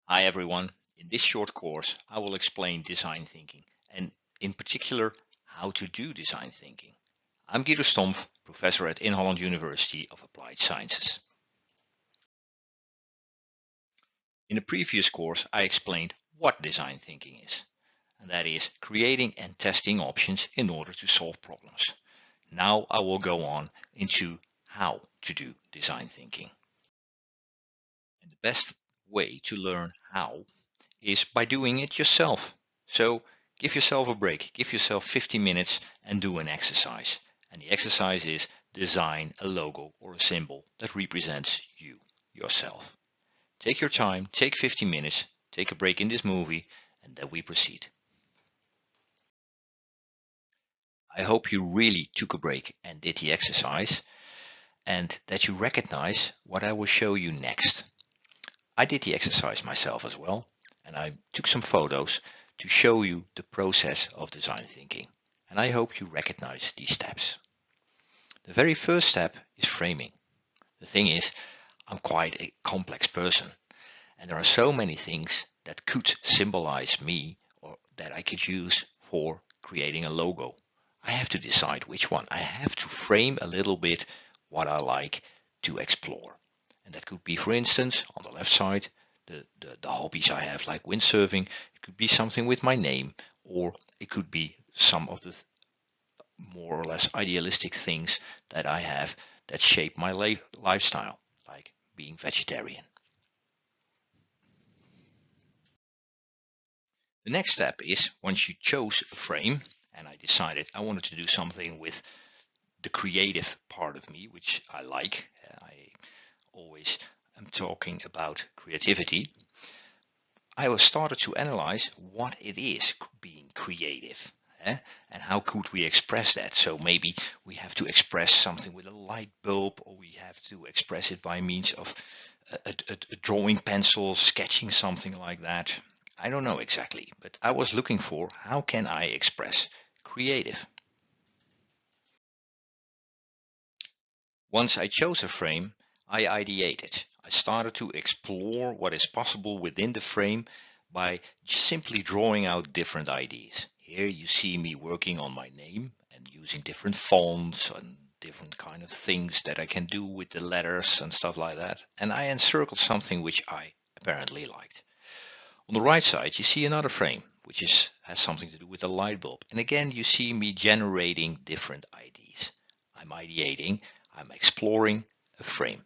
Hi everyone. In this short course, I will explain design thinking and in particular, how to do design thinking. I'm Guido Stompf, professor at In Holland University of Applied Sciences. In the previous course, I explained what design thinking is, and that is creating and testing options in order to solve problems. Now I will go on into how to do design thinking. And the best way to learn how is by doing it yourself. So give yourself a break, give yourself 15 minutes and do an exercise. And the exercise is design a logo or a symbol that represents you, yourself. Take your time, take 15 minutes, take a break in this movie, and then we proceed. I hope you really took a break and did the exercise, and that you recognize what I will show you next. I did the exercise myself as well, and I took some photos to show you the process of design thinking, and I hope you recognize these steps. The very first step is framing. The thing is, I'm quite a complex person, and there are so many things that could symbolize me or that I could use for creating a logo. I have to decide which one. I have to frame a little bit what I like to explore. And that could be, for instance, on the left side, the hobbies I have, like windsurfing. It could be something with my name, or it could be some of the more or less idealistic things that I have that shape my lifestyle, like being vegetarian. The next step is, once you chose a frame, and I decided I wanted to do something with the creative part of me, which I like. I always am talking about creativity. I started to analyze what it is being creative. And how could we express that? So maybe we have to express something with a light bulb, or we have to express it by means of a drawing pencil, sketching something like that. I don't know exactly, but I was looking for how can I express creative. Once I chose a frame, I ideated. I started to explore what is possible within the frame by simply drawing out different ideas. Here you see me working on my name and using different fonts and different kind of things that I can do with the letters and stuff like that. And I encircled something which I apparently liked. On the right side, you see another frame, which has something to do with a light bulb. And again, you see me generating different ideas. I'm ideating, I'm exploring a frame.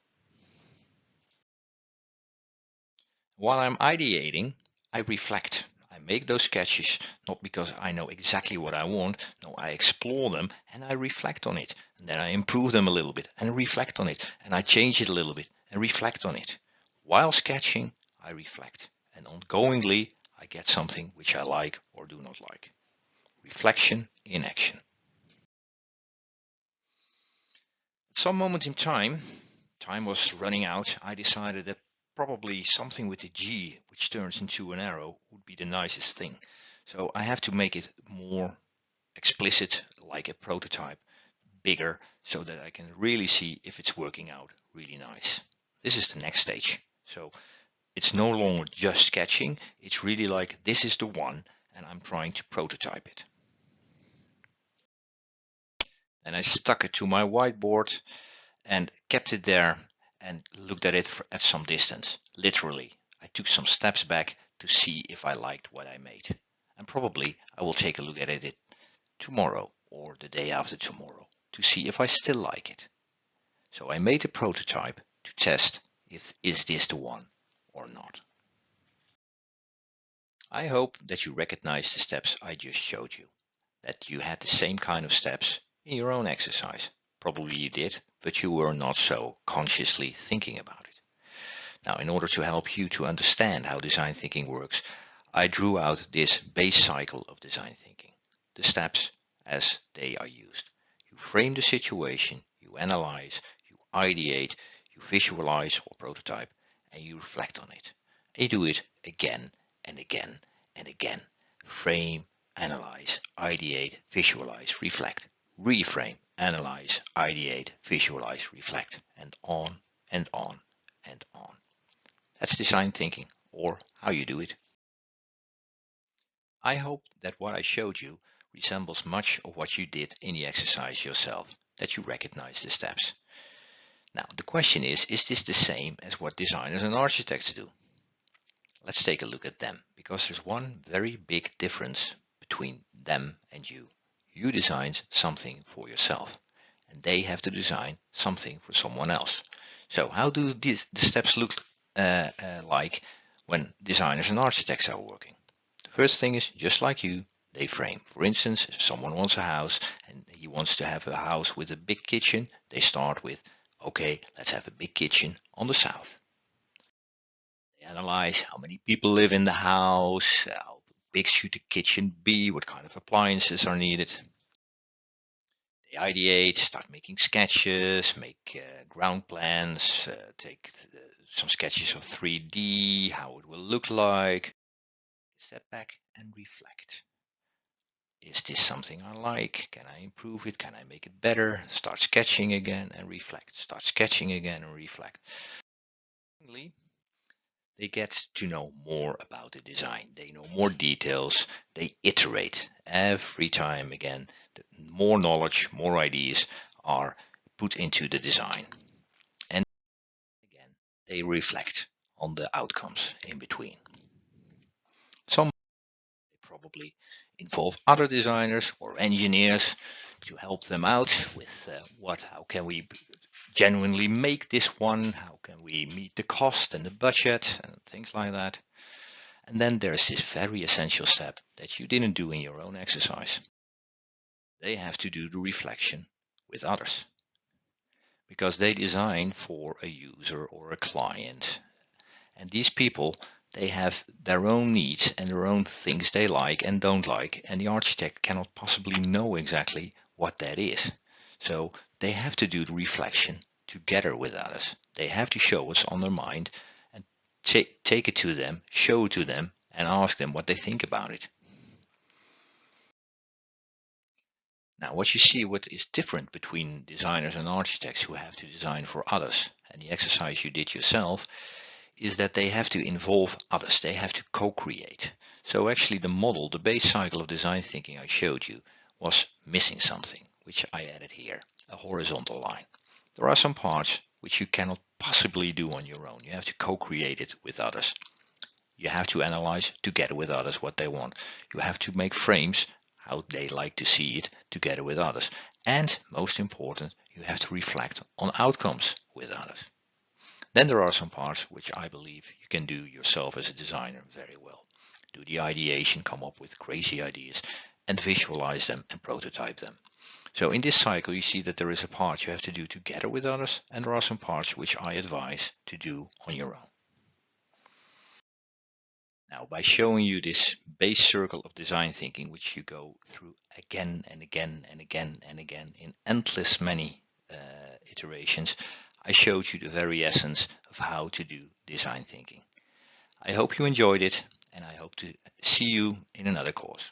While I'm ideating, I reflect. I make those sketches not because I know exactly what I want. No, I explore them and I reflect on it. And then I improve them a little bit and reflect on it. And I change it a little bit and reflect on it. While sketching, I reflect. And ongoingly, I get something which I like or do not like. Reflection in action. At some moment in time was running out, I decided that probably something with a G, which turns into an arrow, would be the nicest thing. So I have to make it more explicit, like a prototype, bigger, so that I can really see if it's working out really nice. This is the next stage. So it's no longer just sketching. It's really like this is the one, and I'm trying to prototype it. And I stuck it to my whiteboard and kept it there and looked at it at some distance. Literally, I took some steps back to see if I liked what I made. And probably I will take a look at it tomorrow or the day after tomorrow to see if I still like it. So I made a prototype to test if is this the one or not. I hope that you recognize the steps I just showed you, that you had the same kind of steps in your own exercise. Probably you did, but you were not so consciously thinking about it. Now, in order to help you to understand how design thinking works, I drew out this base cycle of design thinking, the steps as they are used. You frame the situation, you analyze, you ideate, you visualize or prototype, and you reflect on it. And you do it again and again and again. Frame, analyze, ideate, visualize, reflect. Reframe, analyze, ideate, visualize, reflect, and on and on and on. That's design thinking or how you do it. I hope that what I showed you resembles much of what you did in the exercise yourself, that you recognize the steps. Now, the question is this the same as what designers and architects do? Let's take a look at them, because there's one very big difference between them and you. You design something for yourself, and they have to design something for someone else. So how do the steps look like when designers and architects are working? The first thing is, just like you, they frame. For instance, if someone wants a house and he wants to have a house with a big kitchen, they start with, okay, let's have a big kitchen on the south. They analyze how many people live in the house, how big should the kitchen be, what kind of appliances are needed. They ideate, start making sketches, make ground plans, take some sketches of 3D, how it will look like. Step back and reflect. Is this something I like? Can I improve it? Can I make it better? Start sketching again and reflect. Start sketching again and reflect. Finally, they get to know more about the design. They know more details. They iterate every time again. More knowledge, more ideas are put into the design. And again, they reflect on the outcomes in between. Some probably involve other designers or engineers to help them out with how can we genuinely make this one, how can we meet the cost and the budget and things like that. And then there's this very essential step that you didn't do in your own exercise. They have to do the reflection with others, because they design for a user or a client, and these people, they have their own needs and their own things they like and don't like, and the architect cannot possibly know exactly what that is. So they have to do the reflection together with others. They have to show what's on their mind and take it to them, show it to them, and ask them what they think about it. Now, what you see, what is different between designers and architects who have to design for others and the exercise you did yourself, is that they have to involve others. They have to co-create. So actually the model, the base cycle of design thinking I showed you was missing something, which I added here, a horizontal line. There are some parts which you cannot possibly do on your own. You have to co-create it with others. You have to analyze together with others what they want. You have to make frames how they like to see it together with others. And most important, you have to reflect on outcomes with others. Then there are some parts which I believe you can do yourself as a designer very well. Do the ideation, come up with crazy ideas, and visualize them and prototype them. So in this cycle, you see that there is a part you have to do together with others, and there are some parts which I advise to do on your own. Now, by showing you this base circle of design thinking, which you go through again and again and again and again in endless many iterations, I showed you the very essence of how to do design thinking. I hope you enjoyed it, and I hope to see you in another course.